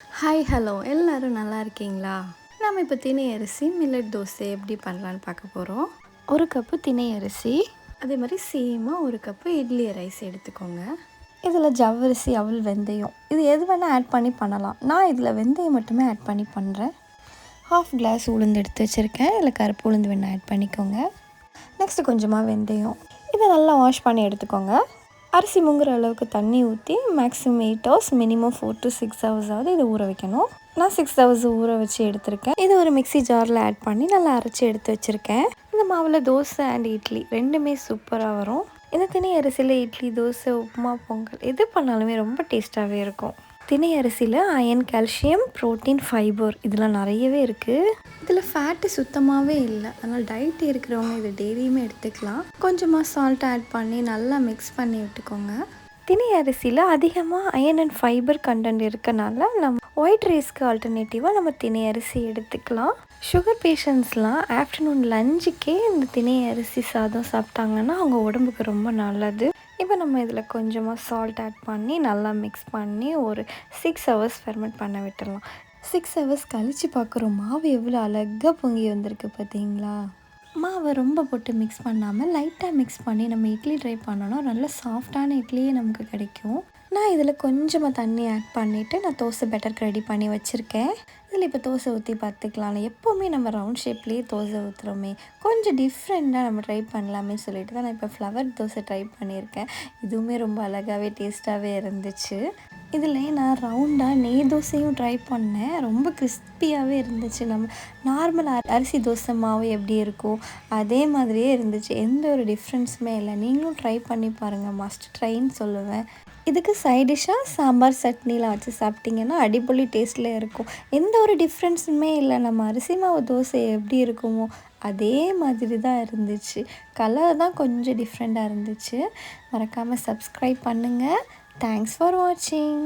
Hi hello எல்லோரும் நல்லா இருக்கீங்களா? நம்ம இப்போ திணை அரிசி மில்லட் தோசை எப்படி பண்ணலான்னு பார்க்க போகிறோம். 1 கப்பு திணை அரிசி, அதே மாதிரி சேமாக 1 கப்பு இட்லி ரைஸ் எடுத்துக்கோங்க. இதில் ஜவ்வரிசி, அவல், வெந்தயம் இது எது வேணால் ஆட் பண்ணி பண்ணலாம். நான் இதில் வெந்தயம் மட்டுமே ஆட் பண்ணி பண்ணுறேன். 1/2 கிளாஸ் உளுந்து எடுத்து வச்சுருக்கேன். இதில் கருப்பு உளுந்து வேணால் ஆட் பண்ணிக்கோங்க. நெக்ஸ்ட்டு கொஞ்சமாக வெந்தயம். இதை நல்லா வாஷ் பண்ணி எடுத்துக்கோங்க. அரிசி முங்குற அளவுக்கு தண்ணி ஊற்றி மேக்ஸிமம் 8 ஹவர்ஸ், மினிமம் 4 to 6 ஹவர்ஸாவது இதை ஊற வைக்கணும். நான் 6 ஹவர்ஸ் ஊற வச்சு எடுத்திருக்கேன். இது ஒரு மிக்ஸி ஜாரில் ஆட் பண்ணி நல்லா அரைச்சி எடுத்து வச்சுருக்கேன். இந்த மாவில் தோசை அண்ட் இட்லி ரெண்டுமே சூப்பராக வரும். இந்த திணை அரிசியில் இட்லி, தோசை, உப்புமா, பொங்கல் எது பண்ணாலுமே ரொம்ப டேஸ்ட்டாகவே இருக்கும். திணை அரிசியில் அயன், கால்சியம், ப்ரோட்டீன், ஃபைபர் இதெல்லாம் நிறையவே இருக்குது. இதில் ஃபேட்டு சுத்தமாகவே இல்லை. அதனால் டயட் இருக்கிறவங்க இதை டெய்லியுமே எடுத்துக்கலாம். கொஞ்சமாக சால்ட் ஆட் பண்ணி நல்லா மிக்ஸ் பண்ணி விட்டுக்கோங்க. திணை அரிசியில் அதிகமாக அயன் அண்ட் ஃபைபர் கண்டென்ட் இருக்கனால நம்ம ஒயிட் ரைஸ்க்கு ஆல்டர்னேட்டிவாக நம்ம திணை அரிசி எடுத்துக்கலாம். சுகர் பேஷண்ட்ஸ்லாம் ஆஃப்டர்நூன் லஞ்சுக்கே இந்த திணை அரிசி சாதம் சாப்பிட்டாங்கன்னா அவங்க உடம்புக்கு ரொம்ப நல்லது. இப்போ நம்ம இதில் கொஞ்சமாக சால்ட் ஆட் பண்ணி நல்லா மிக்ஸ் பண்ணி ஒரு 6 ஹவர்ஸ் ஃபெர்மெண்ட் பண்ண விட்டுடலாம். 6 ஹவர்ஸ் கழித்து பார்க்குறோம் மாவு எவ்வளோ அழகாக பொங்கி வந்திருக்கு பார்த்தீங்களா? மாவை ரொம்ப போட்டு மிக்ஸ் பண்ணாமல் லைட்டாக மிக்ஸ் பண்ணி நம்ம இட்லி ட்ரை பண்ணோன்னா நல்ல சாஃப்டான இட்லியே நமக்கு கிடைக்கும். நான் இதில் கொஞ்சமாக தண்ணி ஆட் பண்ணிவிட்டு நான் தோசை பேட்டருக்கு ரெடி பண்ணி வச்சுருக்கேன். இதில் இப்போ தோசை ஊற்றி பார்த்துக்கலாம். எப்போவுமே நம்ம ரவுண்ட் ஷேப்லேயே தோசை ஊற்றுறோமே, கொஞ்சம் டிஃப்ரெண்ட்டாக நம்ம ட்ரை பண்ணலாமே சொல்லிட்டு தான் நான் இப்போ ஃப்ளவர் தோசை ட்ரை பண்ணியிருக்கேன். இதுவுமே ரொம்ப அழகாகவே டேஸ்ட்டாகவே இருந்துச்சு. இதில் நான் ரவுண்டாக நெய் தோசையும் ட்ரை பண்ணேன். ரொம்ப கிறிஸ்பியாகவே இருந்துச்சு. நம்ம நார்மல் அரிசி தோசை மாவு எப்படி இருக்கும் அதே மாதிரியே இருந்துச்சு. எந்த ஒரு டிஃப்ரென்ஸுமே இல்லை. நீங்களும் ட்ரை பண்ணி பாருங்கள். மஸ்ட் ட்ரைன்னு சொல்லுவேன். இதுக்கு சைடிஷ்ஷாக சாம்பார் சட்னிலாம் வச்சு சாப்பிட்டிங்கன்னா அடிப்பொலி டேஸ்ட்டில் இருக்கும். எந்த ஒரு டிஃப்ரென்ஸுமே இல்லை. நம்ம அரிசி மாவு தோசை எப்படி இருக்குமோ அதே மாதிரி தான் இருந்துச்சு. கலர் தான் கொஞ்சம் டிஃப்ரெண்ட்டாக இருந்துச்சு. மறக்காமல் சப்ஸ்கிரைப் பண்ணுங்கள். தேங்க்ஸ் ஃபார் வாட்சிங்.